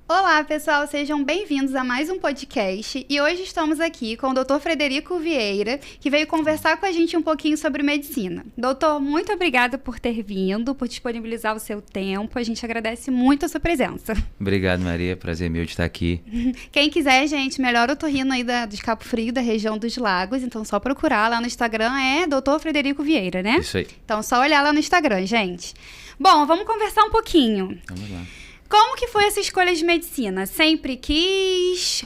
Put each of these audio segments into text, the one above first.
Olá, pessoal, sejam bem-vindos a mais um podcast e hoje estamos aqui com o Dr. Frederico Vieira, que veio conversar com a gente um pouquinho sobre medicina. Doutor, muito obrigada por ter vindo, por disponibilizar o seu tempo, a gente agradece muito a sua presença. Obrigado, Maria, prazer meu de estar aqui. Quem quiser, gente, melhor otorrino aí de Cabo Frio, da região dos Lagos, então só procurar lá no Instagram, é Dr. Frederico Vieira, né? Isso aí. Então só olhar lá no Instagram, gente. Bom, vamos conversar um pouquinho. Vamos lá. Como que foi essa escolha de medicina? Sempre quis?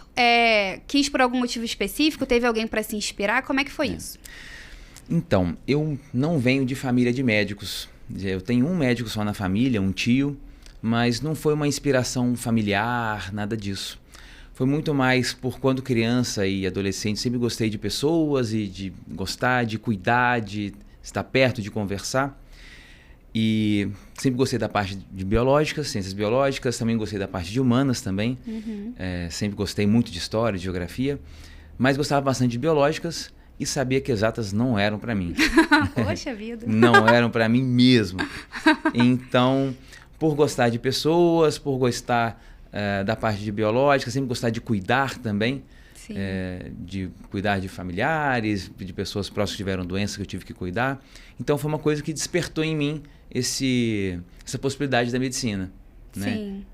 Quis por algum motivo específico? Teve alguém para se inspirar? Como é que foi isso? Então, eu não venho de família de médicos. Eu tenho um médico só na família, um tio, mas não foi uma inspiração familiar, nada disso. Foi muito mais por quando criança e adolescente, sempre gostei de pessoas e de gostar, de cuidar, de estar perto, de conversar. E sempre gostei da parte de biológicas, ciências biológicas, também gostei da parte de humanas também. Sempre gostei muito de história, de geografia, mas gostava bastante de biológicas e sabia que exatas não eram para mim. Poxa vida. Não eram para mim mesmo. Então, por gostar de pessoas, por gostar da parte de biológica, sempre gostar de cuidar também. De cuidar de familiares, de pessoas próximas que tiveram doenças que eu tive que cuidar. Então foi uma coisa que despertou em mim essa possibilidade da medicina. Né? Sim.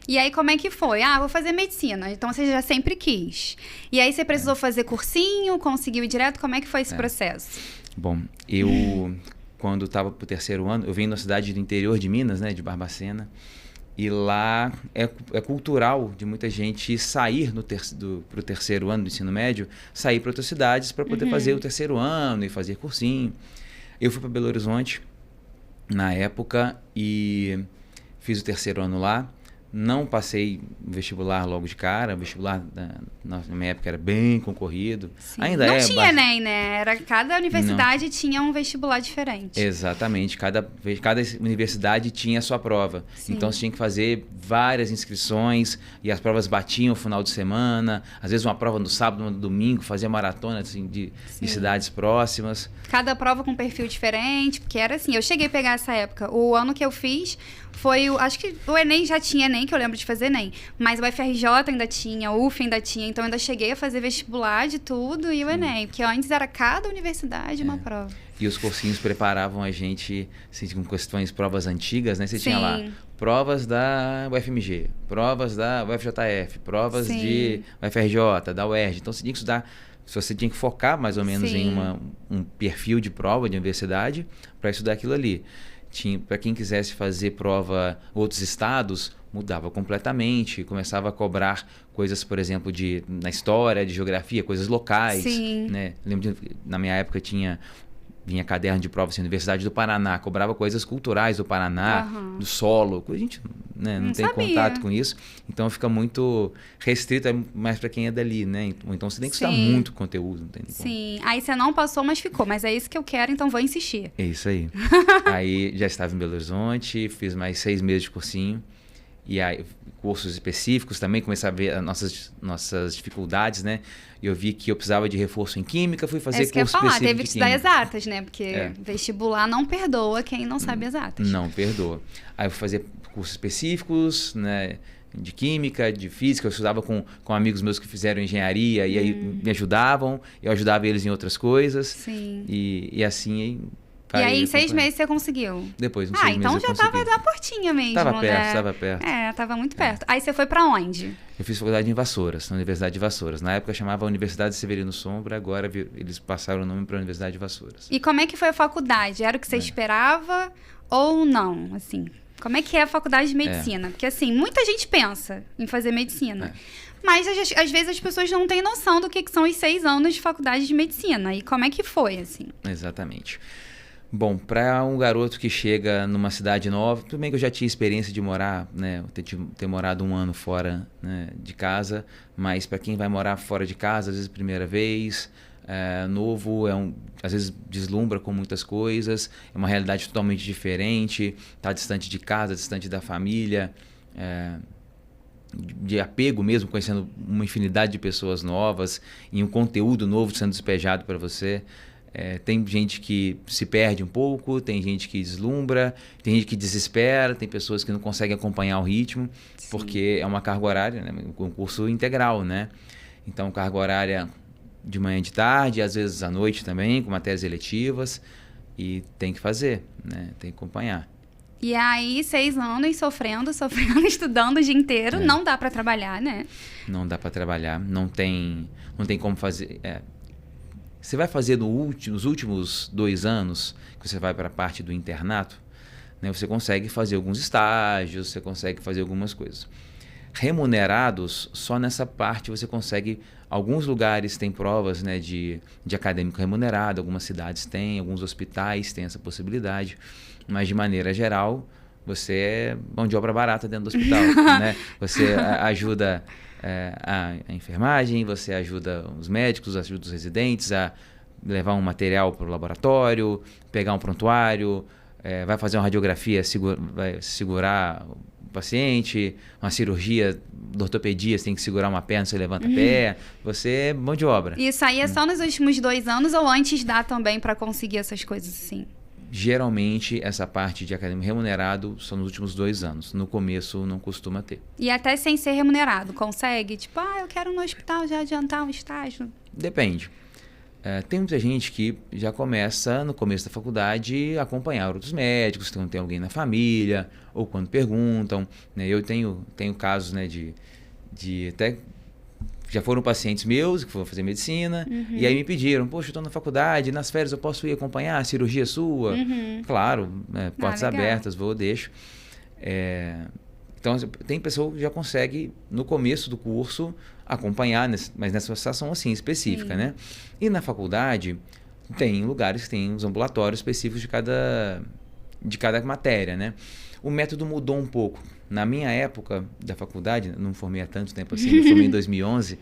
E aí como é que foi? Vou fazer medicina. Então você já sempre quis. E aí você precisou fazer cursinho, conseguiu ir direto? Como é que foi esse processo? Bom, quando estava pro terceiro ano, eu venho da cidade do interior de Minas, né, de Barbacena. E lá é cultural de muita gente sair para o terceiro ano do ensino médio, sair para outras cidades para poder fazer o terceiro ano e fazer cursinho. Eu fui para Belo Horizonte na época e fiz o terceiro ano lá. Não passei vestibular logo de cara. O vestibular na minha época era bem concorrido. Sim. Ainda não tinha Enem, né? Cada universidade tinha um vestibular diferente. Exatamente. Cada universidade tinha a sua prova. Sim. Então você tinha que fazer várias inscrições e as provas batiam no final de semana. Às vezes uma prova no sábado, uma no domingo, fazia maratona assim, de cidades próximas. Cada prova com perfil diferente, porque era assim. Eu cheguei a pegar essa época. O ano que eu fiz foi acho que o Enem já tinha Enem, que eu lembro de fazer Enem. Mas o FRJ ainda tinha, o UF ainda tinha. Então eu ainda cheguei a fazer vestibular de tudo e o Enem. Porque antes era cada universidade uma prova. E os cursinhos preparavam a gente assim, com questões, provas antigas, né? Você tinha lá provas da UFMG, provas da UFJF, provas de UFRJ, da UERJ. Então você tinha que estudar, você tinha que focar mais ou menos em um perfil de prova de universidade para estudar aquilo ali. Para quem quisesse fazer prova em outros estados, mudava completamente, começava a cobrar coisas, por exemplo, na história, de geografia, coisas locais. Né? Lembro na minha época vinha caderno de prova assim, Universidade do Paraná, cobrava coisas culturais do Paraná, do solo, a gente não tem contato com isso, então fica muito restrito mais para quem é dali, né? Então você tem que estudar muito conteúdo, não tem nem como. Aí você não passou, mas ficou, mas é isso que eu quero, então vou insistir. É isso aí. Aí já estava em Belo Horizonte, fiz mais 6 meses de cursinho, e aí cursos específicos também, comecei a ver as nossas dificuldades, né? E eu vi que eu precisava de reforço em química, fui fazer curso específico teve que de estudar química. exatas, né? Porque vestibular não perdoa quem não sabe exatas. Não perdoa. Aí eu fui fazer cursos específicos, né? De química, de física, eu estudava com amigos meus que fizeram engenharia e aí me ajudavam, eu ajudava eles em outras coisas. Sim. E assim... E aí, em 6 meses você conseguiu? Depois, em 6 meses então eu já consegui. tava na portinha mesmo, Tava né? perto, tava perto. Tava muito perto. Aí você foi pra onde? Eu fiz faculdade em Vassouras, na Universidade de Vassouras. Na época chamava Universidade Severino Sombra, agora eles passaram o nome para a Universidade de Vassouras. E como é que foi a faculdade? Era o que você esperava ou não, assim? Como é que é a faculdade de medicina? Porque, assim, muita gente pensa em fazer medicina. Mas, às vezes, as pessoas não têm noção do que são os 6 anos de faculdade de medicina. E como é que foi, assim? Exatamente. Bom, para um garoto que chega numa cidade nova, tudo bem que eu já tinha experiência de morar, né, ter morado 1 ano fora, né, de casa, mas para quem vai morar fora de casa, às vezes primeira vez, novo, às vezes deslumbra com muitas coisas, é uma realidade totalmente diferente, está distante de casa, distante da família, de apego mesmo, conhecendo uma infinidade de pessoas novas e um conteúdo novo sendo despejado para você. Tem gente que se perde um pouco, tem gente que deslumbra, tem gente que desespera, tem pessoas que não conseguem acompanhar o ritmo, sim, porque é uma carga horária, né? Um curso integral, né? Então, carga horária de manhã e de tarde, às vezes à noite também, com matérias eletivas, e tem que fazer, né? Tem que acompanhar. E aí, 6 anos sofrendo, estudando o dia inteiro, não dá para trabalhar, né? Não dá para trabalhar, não tem como fazer... Você vai fazer nos últimos 2 anos, que você vai para a parte do internato, né, você consegue fazer alguns estágios, você consegue fazer algumas coisas. Remunerados, só nessa parte você consegue... Alguns lugares têm provas, né, de acadêmico remunerado, algumas cidades têm, alguns hospitais têm essa possibilidade, mas de maneira geral, você é mão de obra barata dentro do hospital. Né? Você ajuda... a enfermagem, você ajuda os médicos, ajuda os residentes a levar um material para o laboratório, pegar um prontuário, vai fazer uma radiografia, vai segurar o paciente, uma cirurgia de ortopedia, você tem que segurar uma perna, você levanta pé, você é mão de obra. Isso aí é só nos últimos 2 anos ou antes dá também para conseguir essas coisas assim? Geralmente, essa parte de acadêmico remunerado são nos últimos 2 anos. No começo, não costuma ter. E até sem ser remunerado, consegue? Tipo, eu quero no hospital já adiantar um estágio. Depende. Tem muita gente que já começa, no começo da faculdade, a acompanhar outros médicos, quando tem alguém na família, ou quando perguntam. Né? Eu tenho casos, né, de até... Já foram pacientes meus que foram fazer medicina, e aí me pediram, poxa, eu estou na faculdade, nas férias eu posso ir acompanhar a cirurgia sua? Claro, portas abertas, deixo. Então, tem pessoa que já consegue, no começo do curso, acompanhar, mas nessa situação assim, específica, né? E na faculdade, tem lugares que tem os ambulatórios específicos de cada matéria, né? O método mudou um pouco. Na minha época da faculdade, não formei há tanto tempo assim, eu formei em 2011,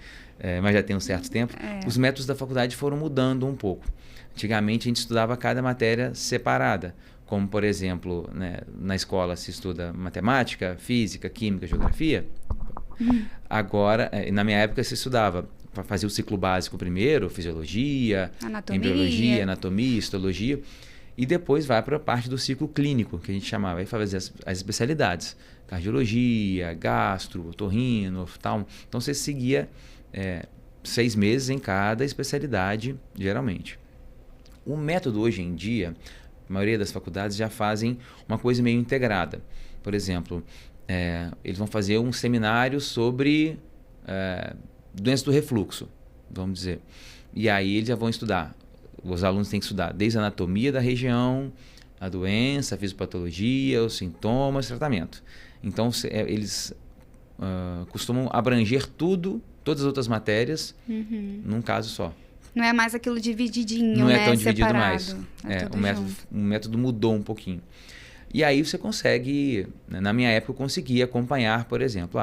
mas já tem um certo tempo, os métodos da faculdade foram mudando um pouco. Antigamente, a gente estudava cada matéria separada, como, por exemplo, né, na escola se estuda matemática, física, química, geografia. Agora, na minha época, se estudava para fazer o ciclo básico primeiro, fisiologia, embriologia, anatomia, histologia, e depois vai para a parte do ciclo clínico, que a gente chamava, aí fazer as especialidades, cardiologia, gastro, otorrino, oftalmo. Então você seguia 6 meses em cada especialidade, geralmente. O método hoje em dia, a maioria das faculdades já fazem uma coisa meio integrada. Por exemplo, eles vão fazer um seminário sobre doença do refluxo, vamos dizer. E aí eles já vão estudar. Os alunos têm que estudar desde a anatomia da região, a doença, a fisiopatologia, os sintomas, tratamento. Então, eles costumam abranger todas as outras matérias, num caso só. Não é mais aquilo divididinho, não né? é tão dividido separado. mais. O método mudou um pouquinho. E aí você consegue... Na minha época, eu conseguia acompanhar, por exemplo,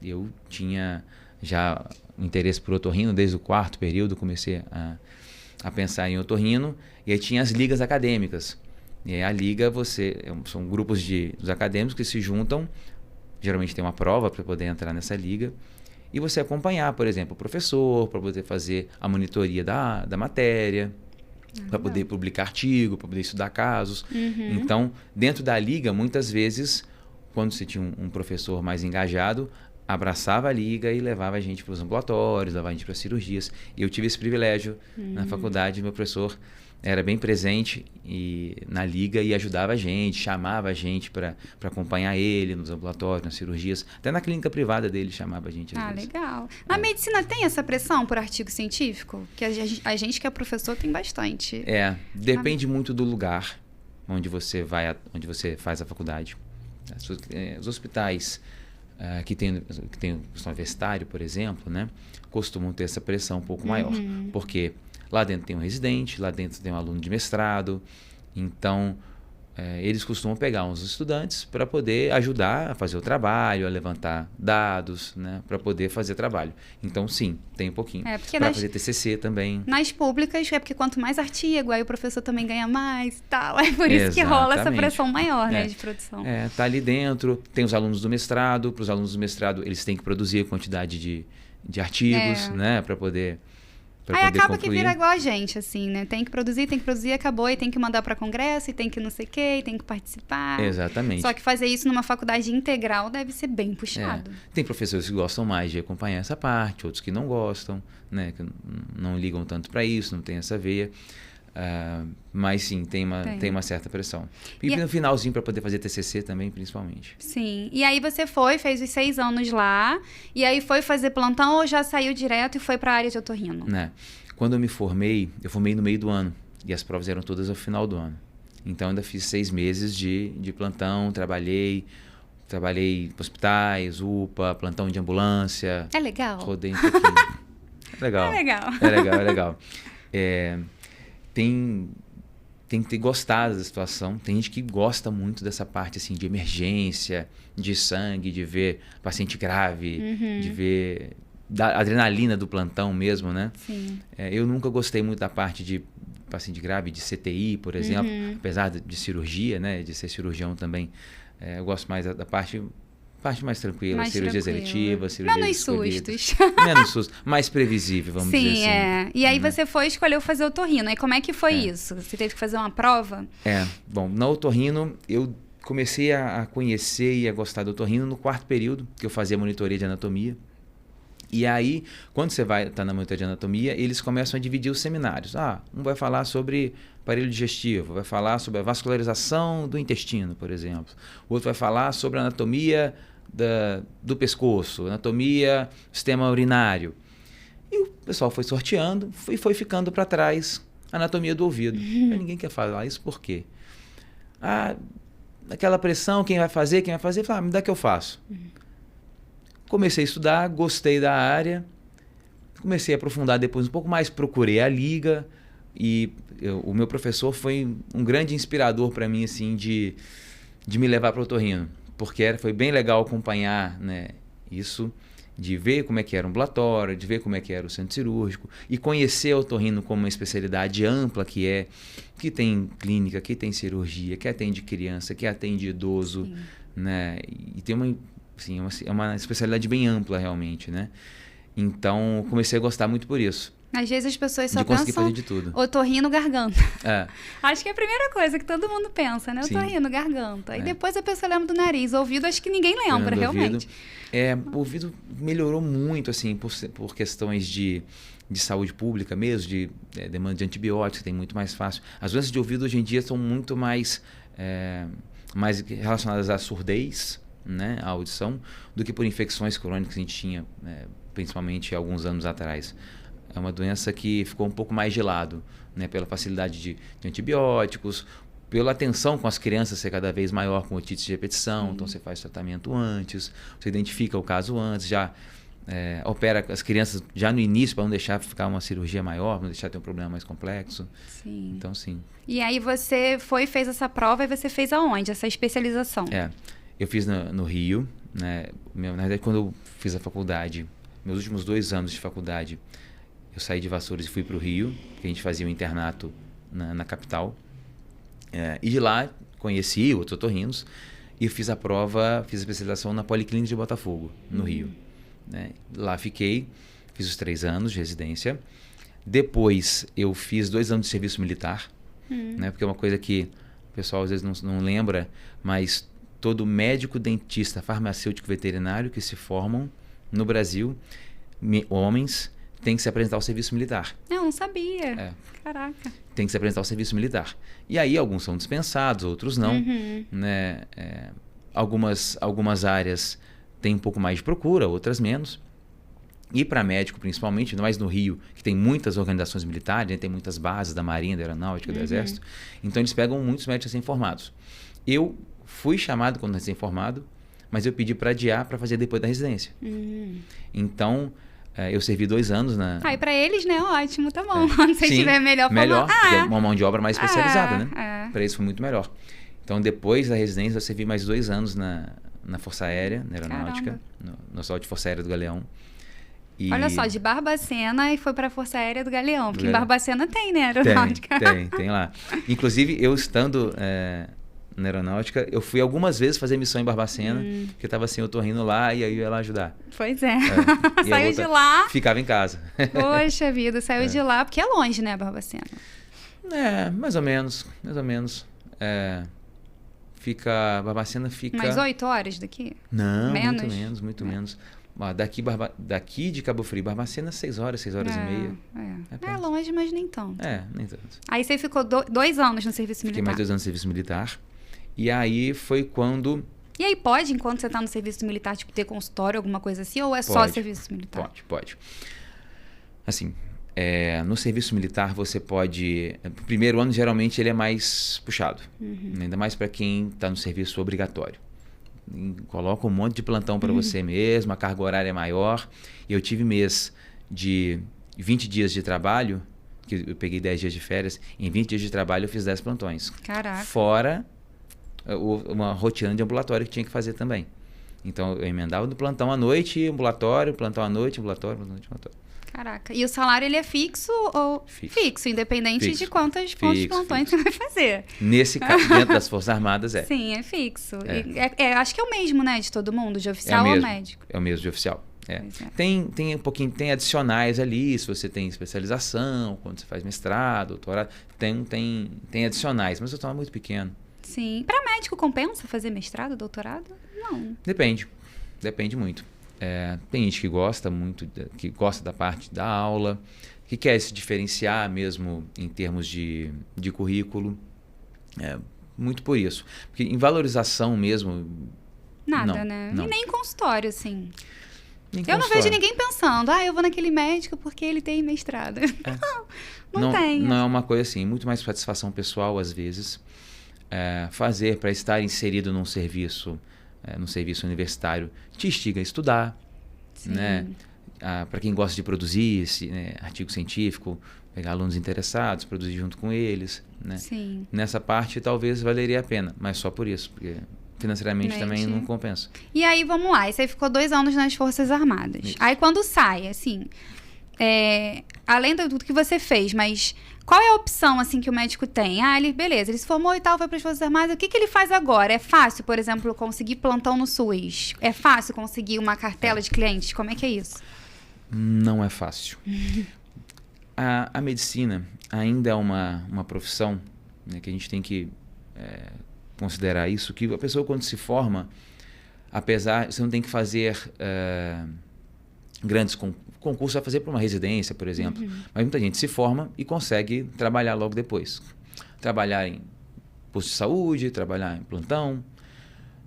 eu tinha já interesse por otorrino desde o 4º período, comecei a pensar em otorrino, e aí tinha as ligas acadêmicas. E aí a liga, são grupos dos acadêmicos que se juntam, geralmente tem uma prova para poder entrar nessa liga, e você acompanhar, por exemplo, o professor, para poder fazer a monitoria da matéria, para poder publicar artigo, para poder estudar casos. Então, dentro da liga, muitas vezes, quando você tinha um professor mais engajado, abraçava a liga e levava a gente para os ambulatórios, levava a gente para cirurgias. E eu tive esse privilégio na faculdade, meu professor era bem presente na liga e ajudava a gente, chamava a gente para acompanhar ele nos ambulatórios, nas cirurgias. Até na clínica privada dele chamava a gente. Às vezes. Legal. Na medicina tem essa pressão por artigo científico? Que a gente que é professor tem bastante. Depende muito do lugar onde você vai, onde você faz a faculdade. Os hospitais que tem o universitário, por exemplo, né, costumam ter essa pressão um pouco maior, porque lá dentro tem um residente, lá dentro tem um aluno de mestrado, então eles costumam pegar uns estudantes para poder ajudar a fazer o trabalho, a levantar dados, né, para poder fazer trabalho. Então, sim, tem um pouquinho. Para fazer TCC também. Nas públicas, porque quanto mais artigo, aí o professor também ganha mais e tal. É por isso que rola essa pressão maior, né, de produção. Tá ali dentro, tem os alunos do mestrado. Para os alunos do mestrado, eles têm que produzir a quantidade de artigos, né, para poder para poder acaba concluir. Que vira igual a gente, assim, né? Tem que produzir, acabou, e tem que mandar para congresso, e tem que não sei o quê, e tem que participar. Exatamente. Só que fazer isso numa faculdade integral deve ser bem puxado. Tem professores que gostam mais de acompanhar essa parte, outros que não gostam, né? Que não ligam tanto para isso, não tem essa veia. Mas sim, tem uma certa pressão. E no finalzinho para poder fazer TCC também, principalmente. Sim. E aí você fez os 6 anos lá, e aí foi fazer plantão ou já saiu direto e foi para a área de otorrino? Né? Quando eu formei no meio do ano. E as provas eram todas ao final do ano. Então, ainda fiz 6 meses de plantão, trabalhei em hospitais, UPA, plantão de ambulância. É legal? Rodei um pouquinho. É legal. É legal. Tem que ter gostado da situação. Tem gente que gosta muito dessa parte assim, de emergência, de sangue, de ver paciente grave, de ver da adrenalina do plantão mesmo, né? Sim. Eu nunca gostei muito da parte de paciente grave, de CTI, por exemplo, apesar de cirurgia, né? De ser cirurgião também. Eu gosto mais da parte mais tranquila, mais cirurgias eletivas, cirurgias escolhidas. Menos sustos. Mais previsível, vamos dizer assim. Sim, E aí você escolheu fazer otorrino. E como é que foi isso? Você teve que fazer uma prova? Bom, na otorrino, eu comecei a conhecer e a gostar do otorrino no 4º período, que eu fazia monitoria de anatomia. E aí, quando você tá na monitoria de anatomia, eles começam a dividir os seminários. Um vai falar sobre aparelho digestivo, vai falar sobre a vascularização do intestino, por exemplo. O outro vai falar sobre a anatomia do pescoço, anatomia do sistema urinário. E o pessoal foi sorteando e foi ficando para trás a anatomia do ouvido. Ninguém quer falar isso por quê? Aquela pressão, quem vai fazer? Fala, me dá que eu faço. Comecei a estudar, gostei da área, comecei a aprofundar depois um pouco mais, procurei a liga e o meu professor foi um grande inspirador para mim, assim, de me levar para o otorrino, porque foi bem legal acompanhar, né, isso, de ver como é que era o ambulatório, de ver como é que era o centro cirúrgico e conhecer o otorrino como uma especialidade ampla que tem clínica, que tem cirurgia, que atende criança, que atende idoso, né, e tem é uma especialidade bem ampla, realmente, né? Então, comecei a gostar muito por isso. Às vezes as pessoas só de conseguir pensam fazer de tudo. Otorrino, garganta. Acho que é a primeira coisa que todo mundo pensa, né? Otorrino, garganta. E depois a pessoa lembra do nariz. Ouvido, acho que ninguém lembra, realmente. O ouvido melhorou muito, assim, por questões de saúde pública mesmo, de demanda de antibióticos, tem muito mais fácil. As doenças de ouvido, hoje em dia, são muito mais relacionadas à surdez, né, a audição, do que por infecções crônicas que a gente tinha, principalmente alguns anos atrás. É uma doença que ficou um pouco mais de lado, né, pela facilidade de antibióticos, pela atenção com as crianças ser cada vez maior com otites de repetição. Então você faz tratamento antes, você identifica o caso antes, já opera as crianças já no início para não deixar ficar uma cirurgia maior, não deixar ter um problema mais complexo. Sim. Então, sim. E aí você fez essa prova e você fez aonde, essa especialização? Eu fiz no Rio, né? Na verdade, quando eu fiz a faculdade, meus últimos 2 anos de faculdade, eu saí de Vassouras e fui para o Rio, que a gente fazia um internato na capital. E de lá conheci outros otorrinos e eu fiz a especialização na Policlínica de Botafogo, no Rio. Né? Lá fiquei, fiz os 3 anos de residência. Depois eu fiz 2 anos de serviço militar, né? Porque é uma coisa que o pessoal às vezes não lembra, mas todo médico, dentista, farmacêutico, veterinário que se formam no Brasil, homens, tem que se apresentar ao serviço militar. Eu não sabia. Caraca. Tem que se apresentar ao serviço militar. E aí alguns são dispensados, outros não. Né? Algumas áreas têm um pouco mais de procura, outras menos. E para médico, principalmente, ainda mais no Rio, que tem muitas organizações militares, né? Tem muitas bases da Marinha, da Aeronáutica, do Exército. Então eles pegam muitos médicos recém-formados. Eu fui chamado quando recém-formado, mas eu pedi para adiar para fazer depois da residência. Então, eu servi 2 anos na... E para eles, né? Ótimo, tá bom. Se você tiver melhor porque é uma mão de obra mais especializada, né? Para eles foi muito melhor. Então, depois da residência, eu servi mais 2 anos na Força Aérea, na Aeronáutica, no Salão de Força Aérea do Galeão. E... Olha só, de Barbacena e foi para a Força Aérea do Galeão, porque em Barbacena tem, né, Aeronáutica? Tem lá. Inclusive, eu estando na aeronáutica. Eu fui algumas vezes fazer missão em Barbacena, porque estava sem otorrino lá, e aí eu ia lá ajudar. Pois é. Saiu de lá. Ficava em casa. Poxa vida, saiu de lá, porque é longe, né, Barbacena? Mais ou menos, mais ou menos. Barbacena fica... Mais 8 horas daqui? Não, menos? muito menos. Daqui de Cabo Frio, Barbacena, 6 horas e meia. É longe, mas nem tanto. Nem tanto. Aí você ficou 2 anos no serviço militar. Fiquei mais 2 anos no serviço militar. E aí foi quando... E aí pode, enquanto você está no serviço militar, tipo, ter consultório, alguma coisa assim? Ou só serviço militar? Pode. Assim, no serviço militar você pode... O primeiro ano, geralmente, ele é mais puxado. Ainda mais para quem está no serviço obrigatório. Coloca um monte de plantão para você mesmo, a carga horária é maior. Eu tive mês de 20 dias de trabalho, que eu peguei 10 dias de férias, em 20 dias de trabalho eu fiz 10 plantões. Caraca. Fora uma rotina de ambulatório que tinha que fazer também. Então eu emendava do plantão à noite, ambulatório, plantão à noite, ambulatório. Caraca. E o salário, ele é fixo ou... Fixo, independente de quantos plantões você vai fazer. Nesse caso, dentro das Forças Armadas, Sim, é fixo. Acho que é o mesmo, né, de todo mundo, de oficial ou médico. É o mesmo de oficial. Tem um pouquinho, tem adicionais ali, se você tem especialização, quando você faz mestrado, doutorado, tem adicionais, mas o total é muito pequeno. Sim. Para médico compensa fazer mestrado, doutorado? Não. Depende muito. Tem gente que gosta muito, que gosta da parte da aula, que quer se diferenciar mesmo em termos de currículo. Muito por isso. Porque em valorização mesmo... Nada, né? Não. E nem em consultório, assim. Eu não vejo ninguém pensando, eu vou naquele médico porque ele tem mestrado. Não tem. Não é uma coisa assim, muito mais satisfação pessoal, às vezes. Fazer para estar inserido num serviço universitário te instiga a estudar, né? Para quem gosta de produzir artigo científico, pegar alunos interessados, produzir junto com eles, né? Sim. Nessa parte talvez valeria a pena, mas só por isso, porque financeiramente também não compensa. E aí, vamos lá, você ficou 2 anos nas Forças Armadas. Isso. Aí quando sai, assim, além de tudo que você fez, mas qual é a opção, assim, que o médico tem? Ele se formou e tal, foi para as Forças Armadas, o que ele faz agora? É fácil, por exemplo, conseguir plantão no SUS? É fácil conseguir uma cartela de clientes? Como é que é isso? Não é fácil. A medicina ainda é uma profissão, né, que a gente tem que considerar isso, que a pessoa quando se forma, você não tem que fazer grandes concursos, vai fazer para uma residência, por exemplo. Mas muita gente se forma e consegue trabalhar logo depois. Trabalhar em posto de saúde, trabalhar em plantão.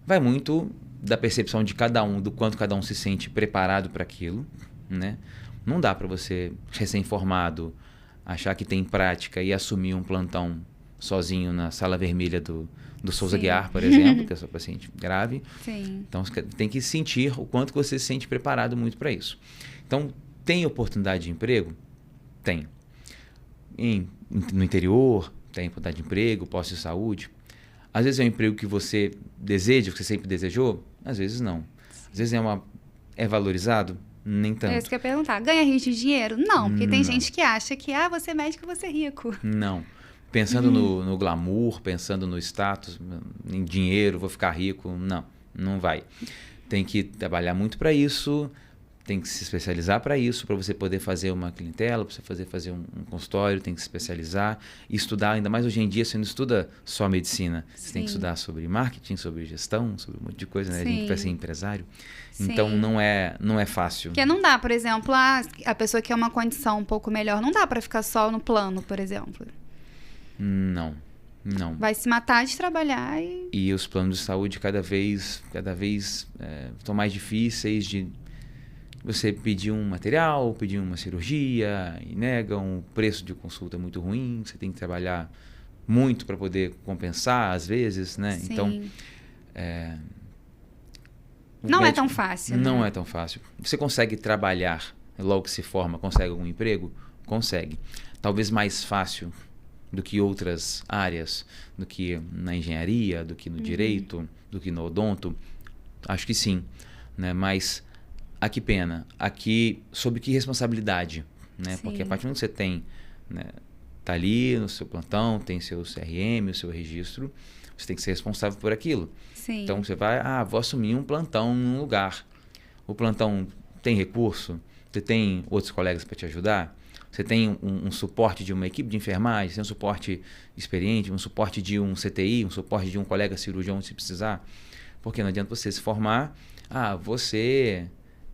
Vai muito da percepção de cada um, do quanto cada um se sente preparado para aquilo, né? Não dá para você, recém-formado, achar que tem prática e assumir um plantão sozinho na sala vermelha do Souza Guiar, por exemplo, que é sua paciente grave. Sim. Então, você tem que sentir o quanto você se sente preparado muito para isso. Então, tem oportunidade de emprego? Tem. No interior, tem oportunidade de emprego, posto de saúde. Às vezes é um emprego que você deseja, que você sempre desejou? Às vezes não. Às vezes é valorizado? Nem tanto. É isso que eu ia perguntar. Ganha rios de dinheiro? Não, porque tem gente que acha que você é médico, você é rico. Não. Pensando no glamour, pensando no status, em dinheiro, vou ficar rico. Não vai. Tem que trabalhar muito para isso, tem que se especializar para isso, para você poder fazer uma clientela, para você fazer um consultório, tem que se especializar e estudar. Ainda mais hoje em dia, você não estuda só medicina. Você tem que estudar sobre marketing, sobre gestão, sobre um monte de coisa, né? A gente vai ser empresário. Então, não é fácil. Porque não dá, por exemplo, a pessoa que quer uma condição um pouco melhor, não dá para ficar só no plano, por exemplo. Não. Vai se matar de trabalhar E os planos de saúde cada vez estão mais difíceis de você pedir um material, pedir uma cirurgia e negam, o preço de consulta é muito ruim, você tem que trabalhar muito para poder compensar às vezes, né? Sim. Então, não é tão fácil, né? Não é tão fácil. Você consegue trabalhar logo que se forma, consegue algum emprego? Consegue. Talvez mais fácil do que outras áreas, do que na engenharia, do que no direito, do que no odonto. Acho que sim, né? Mas que pena. Aqui, sob que responsabilidade, né? Sim. Porque a partir do momento que você tem, né, tá ali no seu plantão, tem seu CRM, o seu registro, Você tem que ser responsável por aquilo. Sim. Então você vai, vou assumir um plantão num lugar. O plantão tem recurso? Você tem outros colegas para te ajudar? Você tem um suporte de uma equipe de enfermagem, você tem um suporte experiente, um suporte de um CTI, um suporte de um colega cirurgião se precisar? Porque não adianta você se formar, você,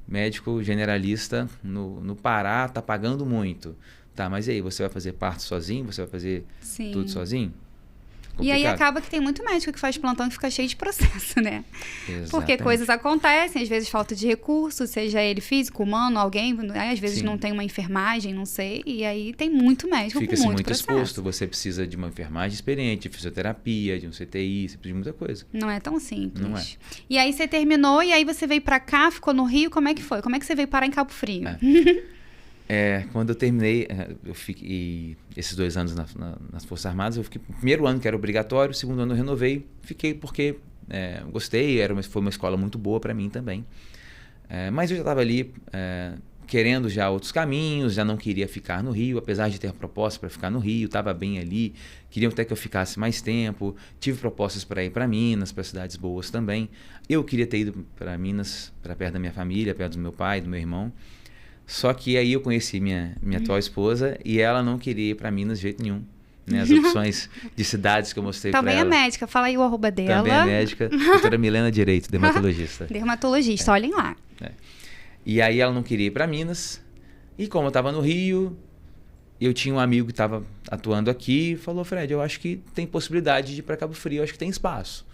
médico generalista no Pará, está pagando muito. Tá, mas e aí, você vai fazer parto sozinho? Você vai fazer tudo sozinho? E aí acaba que tem muito médico que faz plantão que fica cheio de processo, né? Exatamente. Porque coisas acontecem, às vezes falta de recurso, seja ele físico, humano, alguém, às vezes não tem uma enfermagem, não sei, e aí tem muito médico Fica-se com muito muito processo. exposto, você precisa de uma enfermagem experiente, de fisioterapia, de um CTI, você precisa de muita coisa. Não é tão simples. Não é. E aí você terminou, e aí você veio pra cá, ficou no Rio, como é que foi? Como é que você veio parar em Cabo Frio? Quando eu terminei, eu fiquei esses 2 anos nas Forças Armadas, eu fiquei, primeiro ano que era obrigatório, segundo ano eu renovei, fiquei porque gostei, foi uma escola muito boa para mim também. Mas eu já estava ali querendo já outros caminhos, já não queria ficar no Rio, apesar de ter proposta para ficar no Rio, estava bem ali, queriam até que eu ficasse mais tempo, tive propostas para ir para Minas, para cidades boas também. Eu queria ter ido para Minas, para perto da minha família, perto do meu pai, do meu irmão. Só que aí eu conheci minha atual esposa e ela não queria ir para Minas de jeito nenhum. Né? As opções de cidades que eu mostrei para ela. Também é médica, fala aí o arroba dela. Também é médica, doutora Milena Direito, dermatologista. Dermatologista, olhem lá. E aí ela não queria ir para Minas. E como eu estava no Rio, eu tinha um amigo que estava atuando aqui e falou, Fred, eu acho que tem possibilidade de ir para Cabo Frio, eu acho que tem espaço.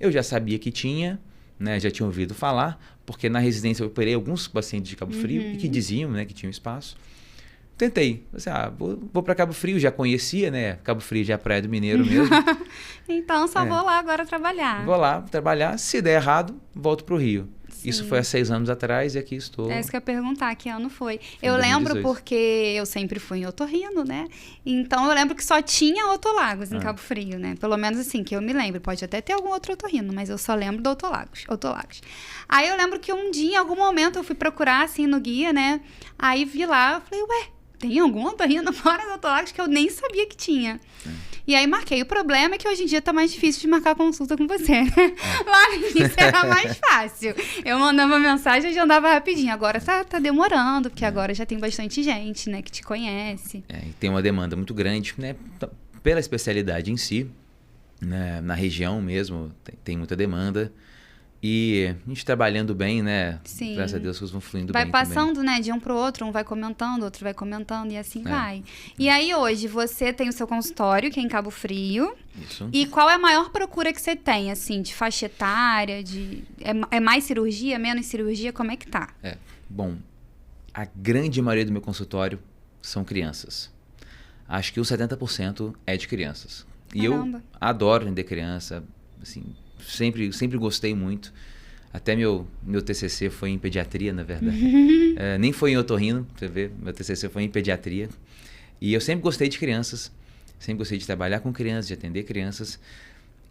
Eu já sabia que tinha, né? Já tinha ouvido falar, porque na residência eu operei alguns pacientes de Cabo Frio e que diziam, né, que tinham espaço. Tentei. Pensei, vou para Cabo Frio, já conhecia, né? Cabo Frio já é Praia do Mineiro mesmo. Então só vou lá agora trabalhar. Vou lá trabalhar, se der errado, volto para o Rio. Sim. Isso foi há 6 anos atrás e aqui estou. É isso que eu ia perguntar, que ano foi? Eu lembro porque eu sempre fui em otorrino, né? Então eu lembro que só tinha Otolagos em Cabo Frio, né? Pelo menos assim, que eu me lembro. Pode até ter algum outro otorrino, mas eu só lembro do Otolagos. Aí eu lembro que um dia, em algum momento, eu fui procurar assim no guia, né? Aí vi lá, eu falei, tem algum otorrino fora do Otolagos que eu nem sabia que tinha. E aí marquei. O problema é que hoje em dia tá mais difícil de marcar consulta com você, né? Lá no início era mais fácil. Eu mandava mensagem e já andava rapidinho. Agora tá demorando, porque agora já tem bastante gente, né, que te conhece. E tem uma demanda muito grande, né? Pela especialidade em si, né? Na região mesmo, tem muita demanda. E a gente trabalhando bem, né? Sim. Graças a Deus, as coisas vão fluindo vai bem passando, também. né? De um pro outro, um vai comentando, outro vai comentando e assim vai. E aí hoje você tem o seu consultório, que é em Cabo Frio. Isso. E qual é a maior procura que você tem, assim, de faixa etária, é mais cirurgia, menos cirurgia? Como é que tá? Bom, a grande maioria do meu consultório são crianças. Acho que os 70% é de crianças. E Caramba. eu adoro atender criança, assim, sempre gostei muito. Até meu TCC foi em pediatria, na verdade. Nem foi em otorrino, você vê, meu TCC foi em pediatria. E eu sempre gostei de crianças, sempre gostei de trabalhar com crianças, de atender crianças.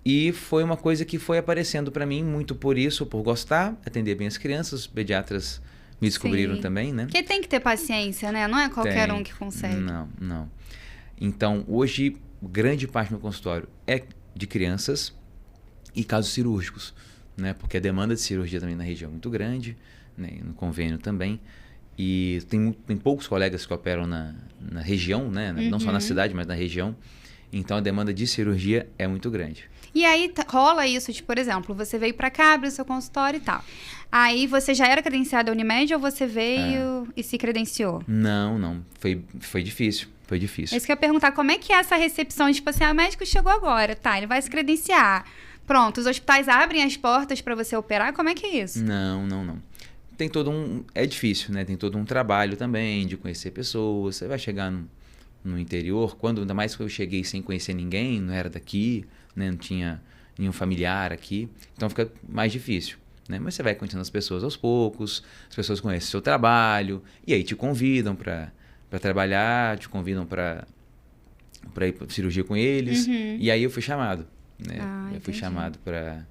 E foi uma coisa que foi aparecendo para mim muito por isso, por gostar, atender bem as crianças. Os pediatras me descobriram também, né? Porque tem que ter paciência, né? Não é qualquer um que consegue. Não. Então, hoje, grande parte do meu consultório é de crianças e casos cirúrgicos, né? Porque a demanda de cirurgia também na região é muito grande, né? No convênio também. E tem poucos colegas que operam na região, né? Não só na cidade, mas na região. Então, a demanda de cirurgia é muito grande. E aí rola isso, tipo, por exemplo, você veio pra cá, abriu seu consultório e tal. Aí você já era credenciado à Unimed ou você veio e se credenciou? Não. Foi difícil. Foi difícil. É isso que eu ia perguntar, como é que é essa recepção? Tipo assim, o médico chegou agora, tá? Ele vai se credenciar. Pronto, os hospitais abrem as portas pra você operar? Como é que é isso? Não. Tem todo é difícil, né? Tem todo um trabalho também de conhecer pessoas. Você vai chegar no interior, ainda mais que eu cheguei sem conhecer ninguém, não era daqui, né? Não tinha nenhum familiar aqui. Então fica mais difícil, né? Mas você vai conhecendo as pessoas aos poucos, as pessoas conhecem o seu trabalho, e aí te convidam para trabalhar, te convidam para ir para cirurgia com eles. E aí eu fui chamado, né? Eu fui chamado para...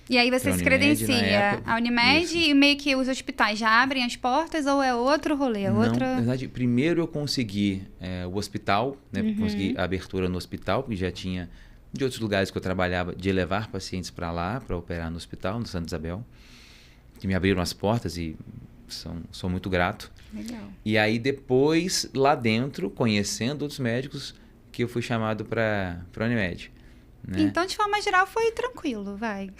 E aí você se credencia a Unimed isso. E meio que os hospitais já abrem as portas ou é outro rolê? Não, na verdade, primeiro eu consegui o hospital, né? Consegui a abertura no hospital, porque já tinha de outros lugares que eu trabalhava, de levar pacientes para lá, para operar no hospital, no Santa Isabel, que me abriram as portas e sou muito grato. Legal. E aí depois, lá dentro, conhecendo outros médicos, que eu fui chamado para a Unimed. Né? Então, de forma geral, foi tranquilo, vai.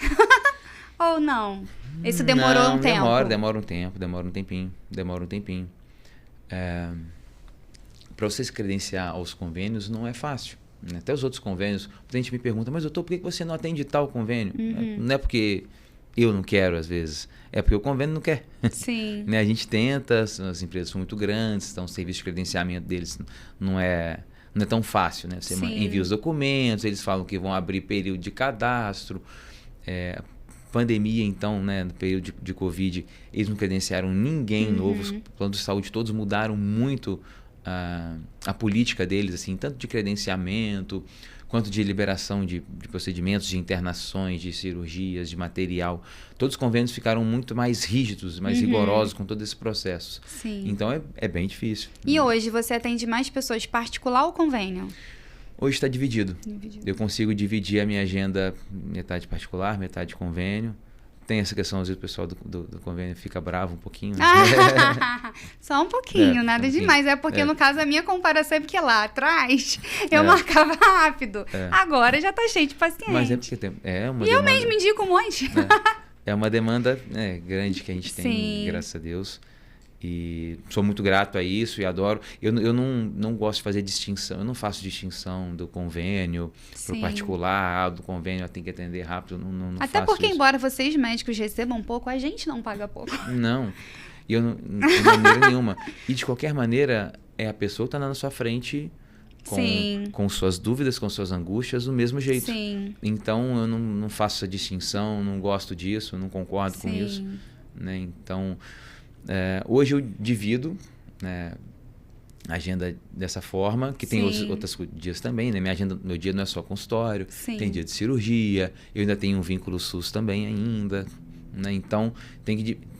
Ou não? Isso demorou um tempo? Demora um tempinho. Para você se credenciar aos convênios não é fácil. Né? Até os outros convênios, a gente me pergunta, mas doutor, por que você não atende tal convênio? Não é porque eu não quero, às vezes, é porque o convênio não quer. Sim. Né? A gente tenta, as empresas são muito grandes, então o serviço de credenciamento deles não é tão fácil. Né? Você envia os documentos, eles falam que vão abrir período de cadastro. Pandemia, então, né, no período de Covid, eles não credenciaram ninguém novo. Os planos de saúde todos mudaram muito a política deles, assim, tanto de credenciamento, quanto de liberação de procedimentos, de internações, de cirurgias, de material. Todos os convênios ficaram muito mais rígidos, mais rigorosos com todo esse processo. Sim. Então, é bem difícil. E hoje você atende mais pessoas particular ou convênio? Hoje está dividido. Eu consigo dividir a minha agenda metade particular, metade convênio. Tem essa questão, às vezes o pessoal do convênio fica bravo um pouquinho. Né? Só um pouquinho, nada demais. É porque, no caso, a minha comparação é porque lá atrás eu marcava rápido. Agora já tá cheio de paciente. Mas é porque tem uma e demanda, eu mesmo indico um monte. É uma demanda grande que a gente tem, graças a Deus. E sou muito grato a isso e adoro. Eu não gosto de fazer distinção. Eu não faço distinção do convênio para o particular. Do convênio tem que atender rápido. Não Até faço porque, isso. Embora vocês médicos recebam pouco, a gente não paga pouco. Não. E eu de maneira nenhuma. E de qualquer maneira, é a pessoa que está na sua frente com suas dúvidas, com suas angústias, do mesmo jeito. Sim. Então, eu não faço essa distinção, não gosto disso, não concordo com isso. Né? Então... hoje eu divido a agenda dessa forma, que tem outros dias também, né? Meu dia não é só consultório, tem dia de cirurgia, eu ainda tenho um vínculo SUS também ainda, né? Então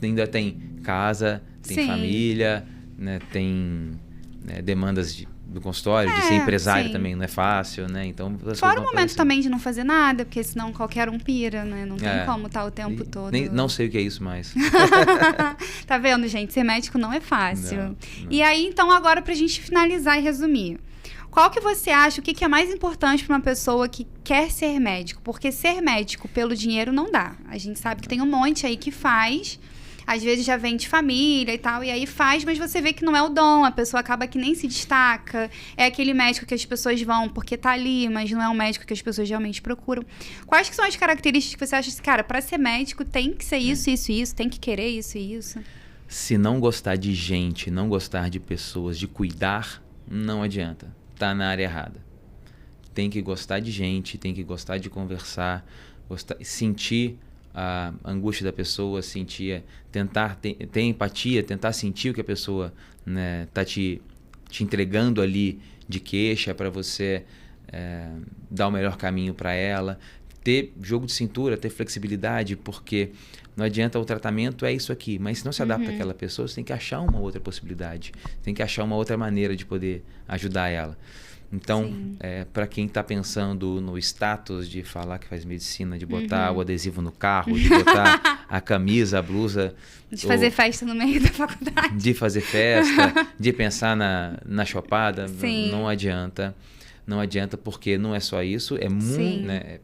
ainda tem casa, tem família, né? Tem demandas do consultório, de ser empresário também não é fácil, né? Então, fora o momento também de não fazer nada, porque senão qualquer um pira, né? Não tem como estar o tempo todo. Não sei o que é isso mais. Tá vendo, gente? Ser médico não é fácil. Não. E aí, então, agora pra gente finalizar e resumir. Qual que você acha, o que é mais importante para uma pessoa que quer ser médico? Porque ser médico pelo dinheiro não dá. A gente sabe que tem um monte aí que faz... Às vezes já vem de família e tal, e aí faz, mas você vê que não é o dom, a pessoa acaba que nem se destaca, é aquele médico que as pessoas vão porque tá ali, mas não é um médico que as pessoas realmente procuram. Quais que são as características que você acha assim, cara, para ser médico tem que ser isso, tem que querer isso e isso? Se não gostar de gente, não gostar de pessoas, de cuidar, não adianta, tá na área errada. Tem que gostar de gente, tem que gostar de conversar, sentir a angústia da pessoa, tentar ter empatia, tentar sentir o que a pessoa tá te entregando ali de queixa para você dar o melhor caminho para ela, ter jogo de cintura, ter flexibilidade, porque não adianta, o tratamento é isso aqui, mas se não se adapta àquela pessoa, você tem que achar uma outra possibilidade, tem que achar uma outra maneira de poder ajudar ela. Então, para quem está pensando no status de falar que faz medicina, de botar o adesivo no carro, de botar a camisa, a blusa... De fazer festa no meio da faculdade. De fazer festa, de pensar na chopada, não adianta. Não adianta, porque não é só isso, é muito... Né,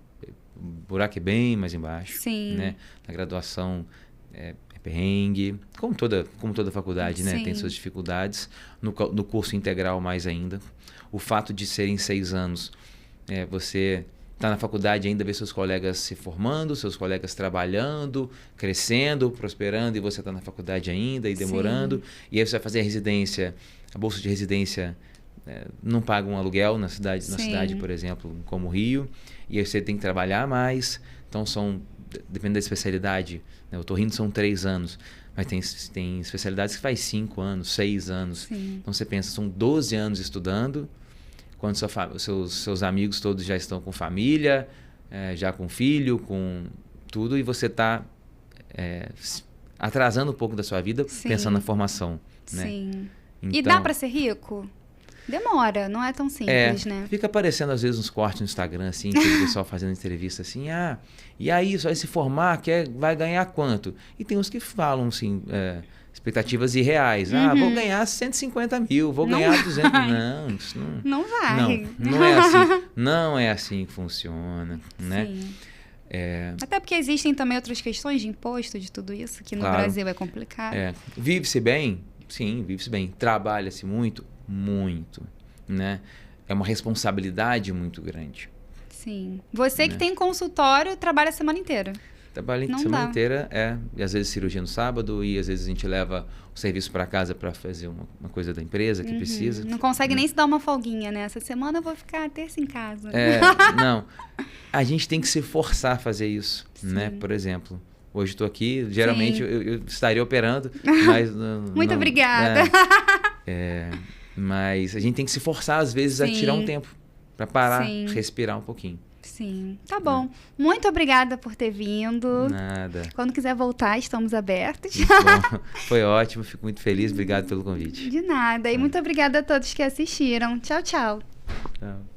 o buraco é bem mais embaixo. Né? Na graduação é perrengue, como toda faculdade, né? Tem suas dificuldades. No curso integral mais ainda. O fato de serem 6 anos, você está na faculdade ainda, vê seus colegas se formando, seus colegas trabalhando, crescendo, prosperando, e você está na faculdade ainda e demorando. E aí você vai fazer a residência, a bolsa de residência não paga um aluguel na cidade, por exemplo, como o Rio, e aí você tem que trabalhar mais. Então, dependendo da especialidade, né, o otorrino são 3 anos, mas tem especialidades que faz 5 anos, 6 anos. Então você pensa, são 12 anos estudando, quando seus amigos todos já estão com família, já com filho, com tudo, e você está atrasando um pouco da sua vida pensando na formação. Né? Sim. Então, e dá para ser rico? Demora, não é tão simples, né? Fica aparecendo às vezes uns cortes no Instagram, assim, que o pessoal fazendo entrevista assim, e aí, só vai se formar, vai ganhar quanto? E tem uns que falam, assim, expectativas irreais. Vou ganhar 150 mil, vou ganhar 200. Não, isso não vai. Não é assim. Não é assim que funciona, né? Sim. Até porque existem também outras questões de imposto, de tudo isso, que no Brasil é complicado. Vive-se bem? Sim, vive-se bem. Trabalha-se muito? Muito, né? É uma responsabilidade muito grande. Sim. Você que tem consultório, trabalha a semana inteira. Trabalha a semana inteira, e às vezes cirurgia no sábado, e às vezes a gente leva o serviço para casa para fazer uma coisa da empresa que precisa. Não consegue nem se dar uma folguinha, né? Essa semana eu vou ficar terça em casa. Não. A gente tem que se forçar a fazer isso, né? Por exemplo, hoje estou aqui, geralmente eu estaria operando, mas... Muito obrigada. Mas a gente tem que se forçar, às vezes, a tirar um tempo para parar, respirar um pouquinho. Sim, tá bom. Muito obrigada por ter vindo. Nada. Quando quiser voltar, estamos abertos. Bom, foi ótimo, fico muito feliz. Obrigado pelo convite. De nada. E muito obrigada a todos que assistiram. Tchau, tchau. Tchau.